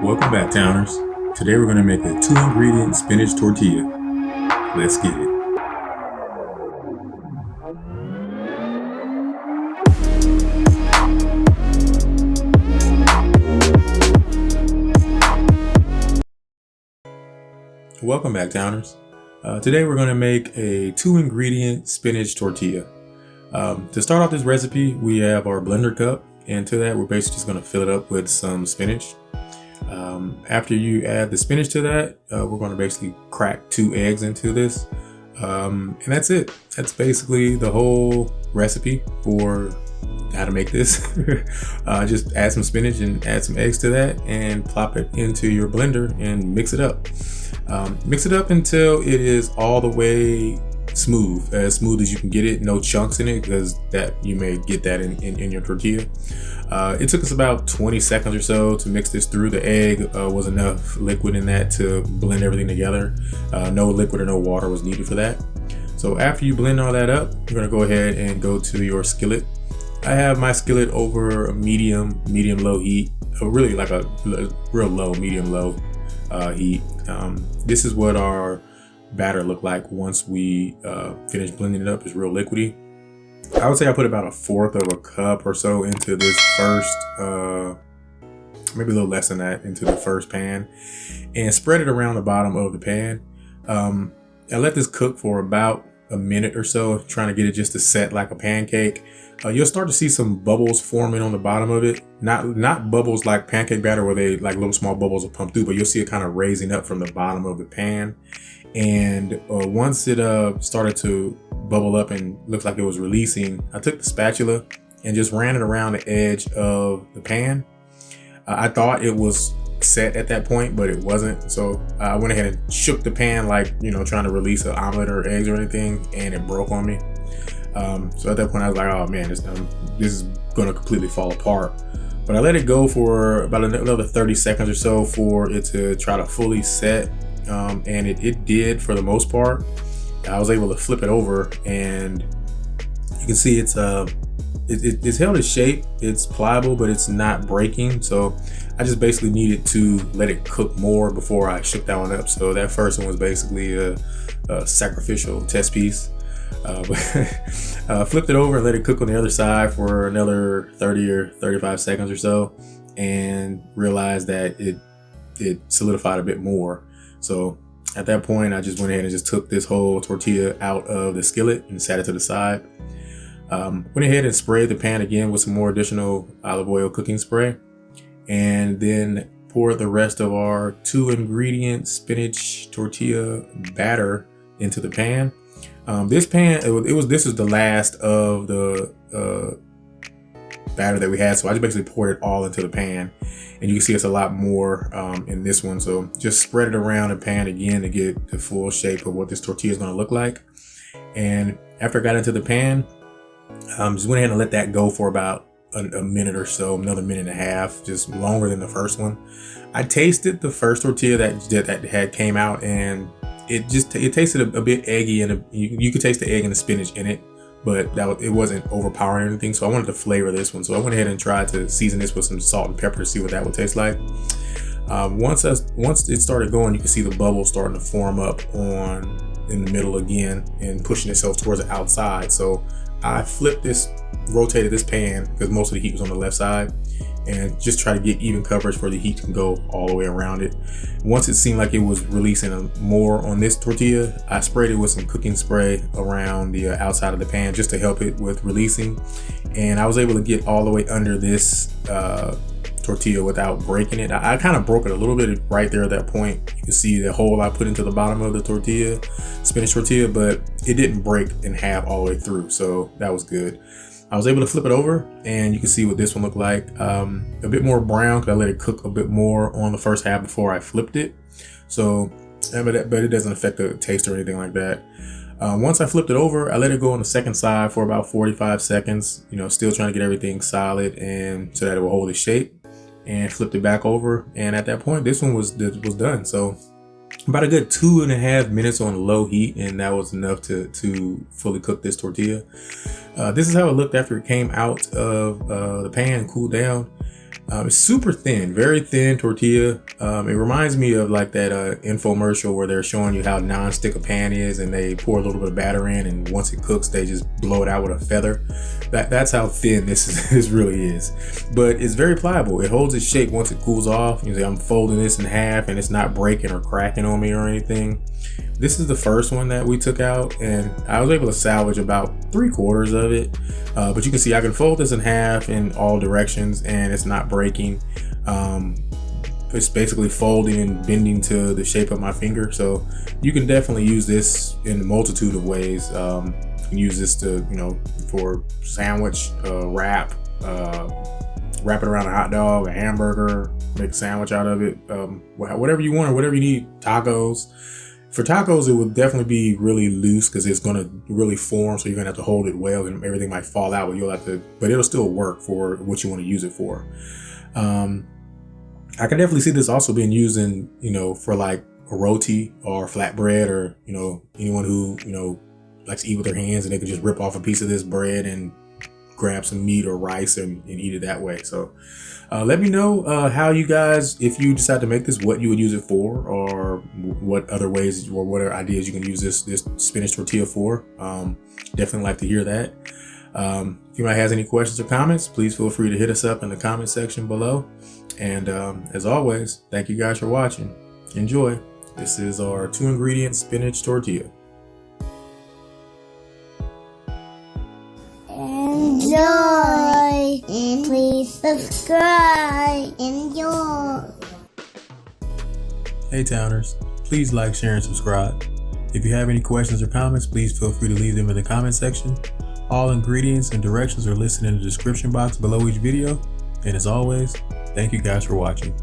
Welcome back, Towners. Today we're going to make a 2-ingredient spinach tortilla. Let's get it. Welcome back, Towners. Today we're going to make a 2-ingredient spinach tortilla. To start off this recipe, we have our blender cup, and to that we're basically just going to fill it up with some spinach. After you add the spinach to that, we're going to basically crack 2 eggs into this, and that's it. That's basically the whole recipe for how to make this. Just add some spinach and add some eggs to that and plop it into your blender and mix it up. Mix it up until it is all the way smooth as you can get it, no chunks in it, because that you may get that in your tortilla. It took us about 20 seconds or so to mix this through. The egg was enough liquid in that to blend everything together. No liquid or no water was needed for that. So after you blend all that up, you're going to go ahead and go to your skillet. I have my skillet over a medium low heat, really like a real low, medium low heat. This is what our batter look like once we finish blending it up. It's real liquidy. I would say I put about 1/4 of a cup or so into this first, maybe a little less than that, into the first pan, and spread it around the bottom of the pan. I let this cook for about a minute or so, trying to get it just to set like a pancake. You'll start to see some bubbles forming on the bottom of it. Not bubbles like pancake batter where they like little small bubbles will pump through, but you'll see it kind of raising up from the bottom of the pan. And once it started to bubble up and looked like it was releasing, I took the spatula and just ran it around the edge of the pan. I thought it was set at that point, but it wasn't. So I went ahead and shook the pan like, trying to release an omelet or eggs or anything, and it broke on me. So at that point I was like, oh man, this is gonna completely fall apart. But I let it go for about another 30 seconds or so for it to try to fully set. And it did for the most part. I was able to flip it over, and you can see it's held its shape. It's pliable, but it's not breaking. So I just basically needed to let it cook more before I shook that one up. So that first one was basically a sacrificial test piece. Flipped it over and let it cook on the other side for another 30 or 35 seconds or so, and realized that it solidified a bit more. So at that point, I just went ahead and just took this whole tortilla out of the skillet and sat it to the side. Went ahead and sprayed the pan again with some more additional olive oil cooking spray, and then poured the rest of our 2-ingredient spinach tortilla batter into the pan. This pan, this is the last of the batter that we had, so I just basically poured it all into the pan, and you can see it's a lot more in this one. So just spread it around the pan again to get the full shape of what this tortilla is going to look like. And after I got into the pan, just went ahead and let that go for about a minute or so, another minute and a half, just longer than the first one. I tasted the first tortilla that had came out, and it tasted a bit eggy, and you could taste the egg and the spinach in it, but it wasn't overpowering or anything. So I wanted to flavor this one, so I went ahead and tried to season this with some salt and pepper to see what that would taste like. Once it started going, you can see the bubbles starting to form up in the middle again and pushing itself towards the outside. So I rotated this pan because most of the heat was on the left side, and just try to get even coverage for the heat to go all the way around it. Once it seemed like it was releasing more on this tortilla, I sprayed it with some cooking spray around the outside of the pan just to help it with releasing. And I was able to get all the way under this tortilla without breaking it. I kind of broke it a little bit right there at that point. You can see the hole I put into the bottom of the tortilla, spinach tortilla, but it didn't break in half all the way through, so that was good. I was able to flip it over, and you can see what this one looked like. A bit more brown because I let it cook a bit more on the first half before I flipped it. So, but it doesn't affect the taste or anything like that. Once I flipped it over, I let it go on the second side for about 45 seconds, still trying to get everything solid and so that it will hold its shape, and flipped it back over. And at that point, this one was done. So about a good 2.5 minutes on low heat, and that was enough to fully cook this tortilla. This is how it looked after it came out of the pan and cooled down. It's super thin, very thin tortilla. It reminds me of like that infomercial where they're showing you how nonstick a pan is, and they pour a little bit of batter in, and once it cooks, they just blow it out with a feather. That's how thin this really is. But it's very pliable. It holds its shape once it cools off. You see, I'm folding this in half, and it's not breaking or cracking on me or anything. This is the first one that we took out, and I was able to salvage about 3/4 of it. But you can see I can fold this in half in all directions, and it's not breaking. It's basically folding and bending to the shape of my finger. So you can definitely use this in a multitude of ways. You can use this to, for sandwich, wrap it around a hot dog, a hamburger, make a sandwich out of it, whatever you want or whatever you need. Tacos. For tacos, it would definitely be really loose because it's going to really form. So you're going to have to hold it well, and everything might fall out, but it'll still work for what you want to use it for. I can definitely see this also being used in, for like a roti or flatbread, or, anyone who, likes to eat with their hands, and they can just rip off a piece of this bread and grab some meat or rice and eat it that way. So let me know how you guys, if you decide to make this, what you would use it for, or what other ways or what other ideas you can use this spinach tortilla for. Definitely like to hear that. If anybody has any questions or comments, please feel free to hit us up in the comment section below. And as always, thank you guys for watching. Enjoy. This is our 2-ingredient spinach tortilla. Enjoy, and please subscribe. Enjoy. Hey Towners, please like, share, and subscribe. If you have any questions or comments, please feel free to leave them in the comment section. All ingredients and directions are listed in the description box below each video. And as always, thank you guys for watching.